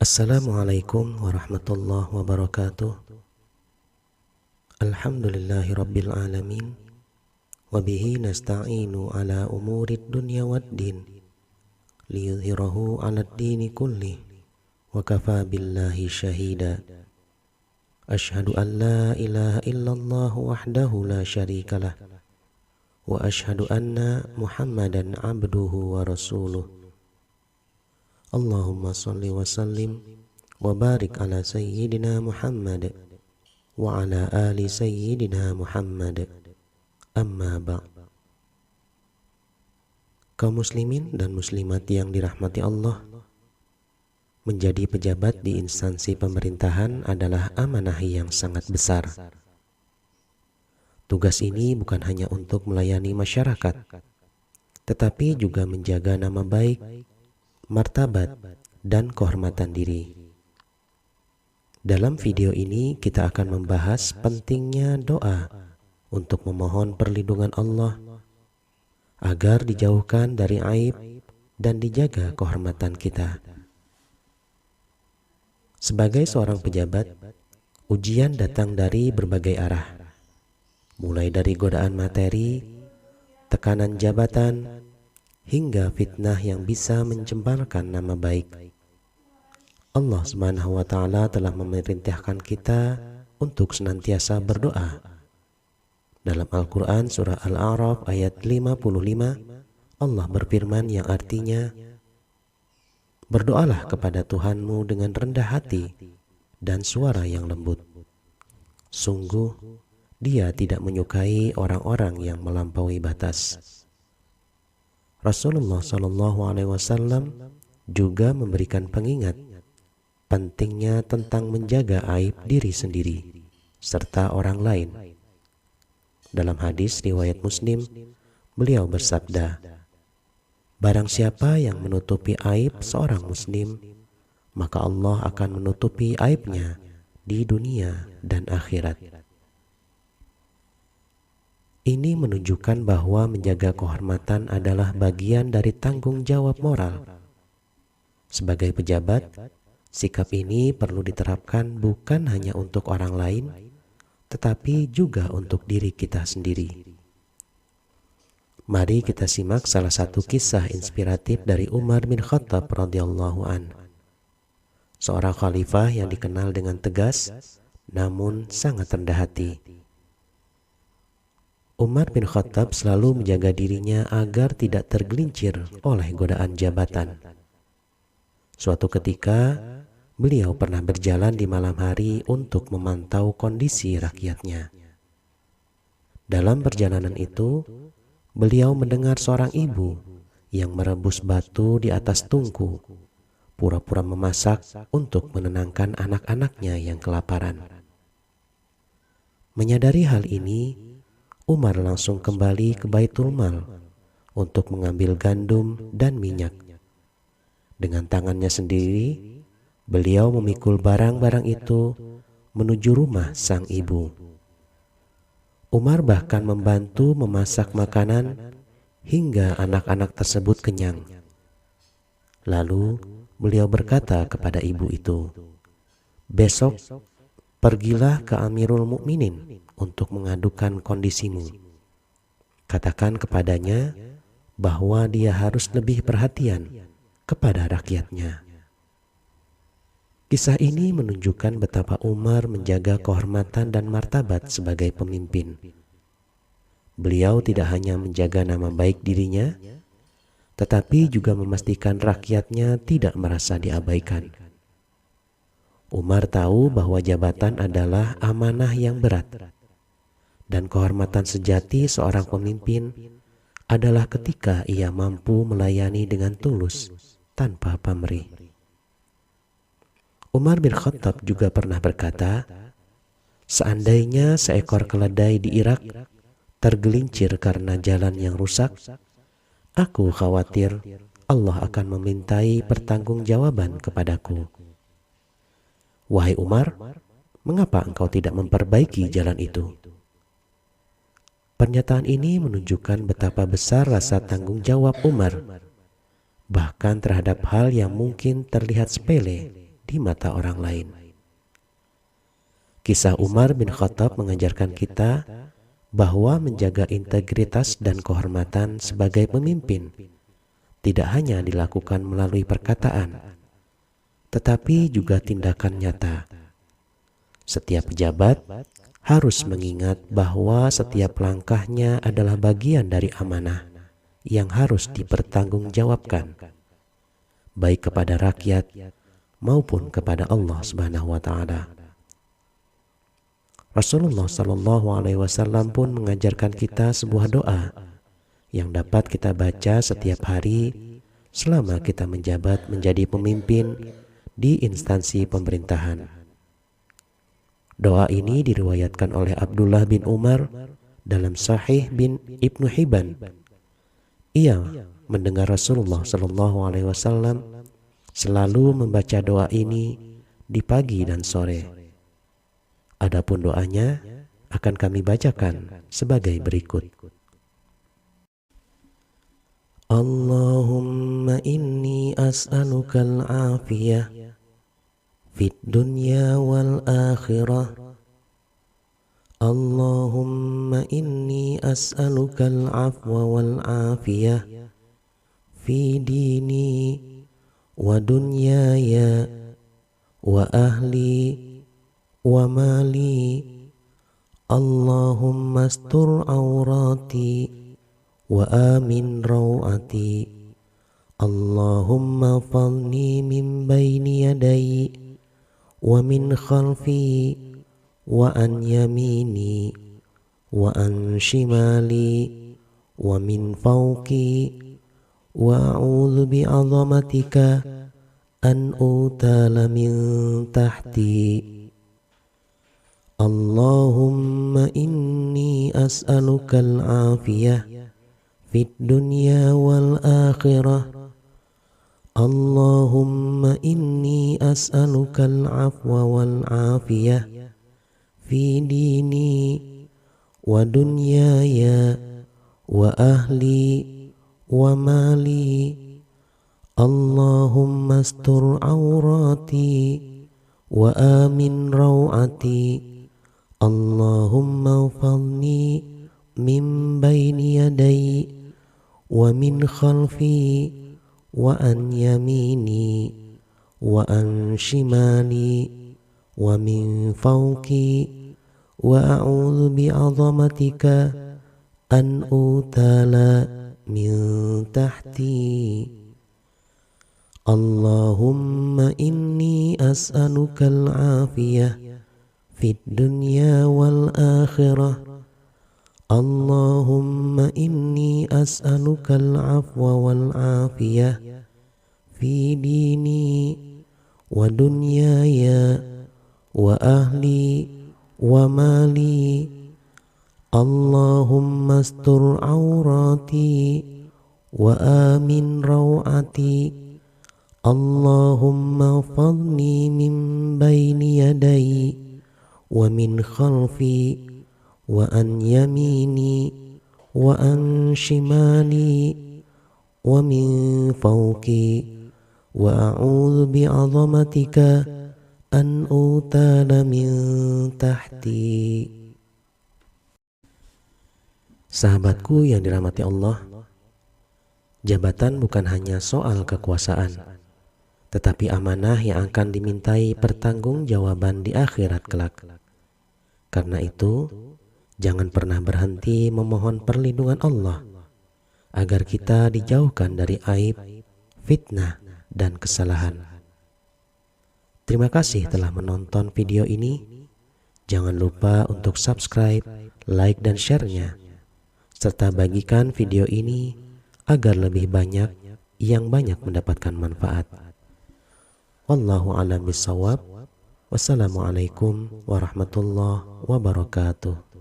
Assalamualaikum warahmatullahi wabarakatuh. Alhamdulillahi rabbil alamin. Wabihi nasta'inu ala umurid dunya waddin, liyudhirahu ala dini kulli, wa kafa billahi syahida. Ashhadu an la ilaha illallah wahdahu la syarikalah, wa ashhadu anna muhammadan abduhu wa rasuluh. Allahumma salli wa sallim wa barik ala sayyidina Muhammad wa ala ali sayyidina Muhammad. Amma ba'd. Kaum muslimin dan muslimat yang dirahmati Allah, menjadi pejabat di instansi pemerintahan adalah amanah yang sangat besar. Tugas ini bukan hanya untuk melayani masyarakat, tetapi juga menjaga nama baik, martabat, dan kehormatan diri. Dalam video ini kita akan membahas pentingnya doa untuk memohon perlindungan Allah agar dijauhkan dari aib dan dijaga kehormatan kita. Sebagai seorang pejabat, ujian datang dari berbagai arah, mulai dari godaan materi, tekanan jabatan, hingga fitnah yang bisa mencembarkan nama baik. Allah Subhanahu wa Ta'ala telah memerintahkan kita untuk senantiasa berdoa. Dalam Al-Quran surah Al-A'raf ayat 55, Allah berfirman yang artinya, "Berdoalah kepada Tuhanmu dengan rendah hati dan suara yang lembut. Sungguh, Dia tidak menyukai orang-orang yang melampaui batas." Rasulullah SAW juga memberikan pengingat pentingnya tentang menjaga aib diri sendiri serta orang lain. Dalam hadis riwayat Muslim, beliau bersabda, "Barang siapa yang menutupi aib seorang muslim, maka Allah akan menutupi aibnya di dunia dan akhirat." Ini menunjukkan bahwa menjaga kehormatan adalah bagian dari tanggung jawab moral. Sebagai pejabat, sikap ini perlu diterapkan bukan hanya untuk orang lain, tetapi juga untuk diri kita sendiri. Mari kita simak salah satu kisah inspiratif dari Umar bin Khattab radhiyallahu an. Seorang khalifah yang dikenal dengan tegas, namun sangat rendah hati. Umar bin Khattab selalu menjaga dirinya agar tidak tergelincir oleh godaan jabatan. Suatu ketika, beliau pernah berjalan di malam hari untuk memantau kondisi rakyatnya. Dalam perjalanan itu, beliau mendengar seorang ibu yang merebus batu di atas tungku, pura-pura memasak untuk menenangkan anak-anaknya yang kelaparan. Menyadari hal ini, Umar langsung kembali ke Baitul Mal untuk mengambil gandum dan minyak. Dengan tangannya sendiri, beliau memikul barang-barang itu menuju rumah sang ibu. Umar bahkan membantu memasak makanan hingga anak-anak tersebut kenyang. Lalu beliau berkata kepada ibu itu, "Besok pergilah ke Amirul Mukminin untuk mengadukan kondisimu. Katakan kepadanya bahwa dia harus lebih perhatian kepada rakyatnya." Kisah ini menunjukkan betapa Umar menjaga kehormatan dan martabat sebagai pemimpin. Beliau tidak hanya menjaga nama baik dirinya, tetapi juga memastikan rakyatnya tidak merasa diabaikan. Umar tahu bahwa jabatan adalah amanah yang berat, dan kehormatan sejati seorang pemimpin adalah ketika ia mampu melayani dengan tulus tanpa pamrih. Umar bin Khattab juga pernah berkata, "Seandainya seekor keledai di Irak tergelincir karena jalan yang rusak, aku khawatir Allah akan memintai pertanggungjawaban kepadaku. Wahai Umar, mengapa engkau tidak memperbaiki jalan itu?" Pernyataan ini menunjukkan betapa besar rasa tanggung jawab Umar, bahkan terhadap hal yang mungkin terlihat sepele di mata orang lain. Kisah Umar bin Khattab mengajarkan kita bahwa menjaga integritas dan kehormatan sebagai pemimpin tidak hanya dilakukan melalui perkataan, tetapi juga tindakan nyata. Setiap pejabat harus mengingat bahwa setiap langkahnya adalah bagian dari amanah yang harus dipertanggungjawabkan, baik kepada rakyat maupun kepada Allah Subhanahu wa Ta'ala. Rasulullah Shallallahu Alaihi Wasallam pun mengajarkan kita sebuah doa yang dapat kita baca setiap hari selama kita menjabat menjadi pemimpin di instansi pemerintahan. Doa ini diriwayatkan oleh Abdullah bin Umar dalam Sahih bin Ibnu Hibban. Ia mendengar Rasulullah Shallallahu Alaihi Wasallam selalu membaca doa ini di pagi dan sore. Adapun doanya akan kami bacakan sebagai berikut. Allahumma inni as'alukal afiyah fid dunya wal akhirah. Allahumma inni as'alukal afwa wal afiyah fi dini wa dunyaya wa ahli wa mali. Allahumma astur awrati wa amin rawati. Allahumma falni min bayni yadai wa min khalfi wa an yamini wa an shimali wa min fawqi wa a'udzu bi'azamatika an utala min tahti. Allahumma inni as'alukal afiyah fid dunya wal akhirah. Allahumma inni as'alukal afwa wal afiyah fi dini wa dunyaya wa ahli wa mali. Allahumma astur awrati wa amin rawati. Allahumma falni min bayni yadai wa min khalfi wa an yamini wa an shimali wa min fawqi wa a'udzu bi'azamatika an utala min tahti. Allahumma inni as'alukal afiyah fid dunya wal akhirah. Allahumma inni as'alukal afwa wal afiyah fi dini wa dunyaya wa ahli wa mali. Allahumma astur awrati wa amin rawati. Allahumma fadni min bayni yadai wa min khalfi wa an yamini wa an shimali wa min fawqi wa a'udzu bi'azamatika an utala min tahti. Sahabatku yang dirahmati Allah, jabatan bukan hanya soal kekuasaan, tetapi amanah yang akan dimintai pertanggungjawaban di akhirat kelak. Karena itu, jangan pernah berhenti memohon perlindungan Allah agar kita dijauhkan dari aib, fitnah, dan kesalahan. Terima kasih telah menonton video ini. Jangan lupa untuk subscribe, like, dan share-nya, serta bagikan video ini agar lebih banyak yang banyak mendapatkan manfaat. Wallahu a'lam bishawab. Wassalamualaikum warahmatullahi wabarakatuh.